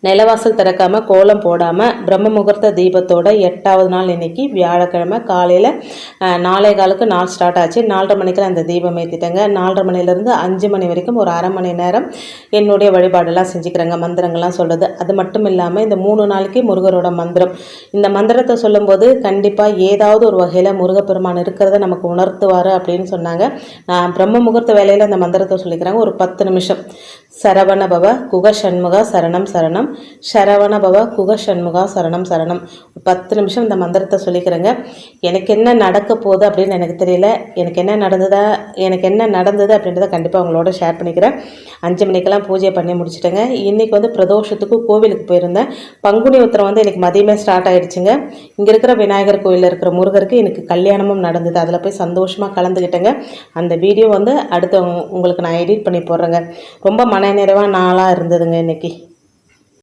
நிலவாசல் திறக்காமல் கோலம் போடாமல் பிரம்ம முகூர்த்த தீபத்தோட 8வது நாள் இன்றைக்கி வியாழக்கிழமை காலையில் 4:15 நாள் ஸ்டார்ட் ஆச்சு. 4:30 மணிக்கு அந்த தீபம் ஏற்றிட்டேங்க. 4:30 மணிலேருந்து 5 மணி வரைக்கும் ஒரு அரை மணி நேரம் என்னுடைய வழிபாடெல்லாம் செஞ்சுக்கிறேங்க. மந்திரங்கள்லாம் சொல்கிறது. அது மட்டும் இல்லாமல் இந்த 3 நாளைக்கு முருகரோட மந்திரம், இந்த மந்திரத்தை சொல்லும்போது கண்டிப்பாக ஏதாவது ஒரு வகையில் முருகப்பெருமான் இருக்கிறத நமக்கு உணர்த்துவார் அப்படின்னு சொன்னாங்க. நான் பிரம்ம முகூர்த்த வேலையில் அந்த மந்திரத்தை சொல்லிக்கிறாங்க. ஒரு 10 நிமிஷம். சரவண பவ குக சண்முகா சரணம் சரணம், சரவண பவ குக சண்முகா சரணம் சரணம். 10 நிமிஷம் இந்த மந்திரத்தை சொல்லிக்கிறேங்க. எனக்கு என்ன நடக்க போகுது அப்படின்னு எனக்கு தெரியல. எனக்கு என்ன நடந்தது அப்படின்றத கண்டிப்பாக அவங்களோட ஷேர் பண்ணிக்கிறேன். 5 மணிக்கெல்லாம் பூஜை பண்ணி முடிச்சிட்டேங்க. இன்றைக்கி பிரதோஷத்துக்கு கோவிலுக்கு போயிருந்தேன். பங்குனி உத்திரம் இன்றைக்கி மதியமே ஸ்டார்ட் ஆகிடுச்சுங்க. இங்கே இருக்கிற விநாயகர் கோயிலில் இருக்கிற முருகருக்கு எனக்கு கல்யாணமும் நடந்தது. அதில் போய் சந்தோஷமாக கலந்துக்கிட்டேங்க. அந்த வீடியோ அடுத்து உங்களுக்கு நான் எடிட் பண்ணி போடுறேங்க. ரொம்ப மன நிறைவாக நாளாக இருந்ததுங்க இன்றைக்கி.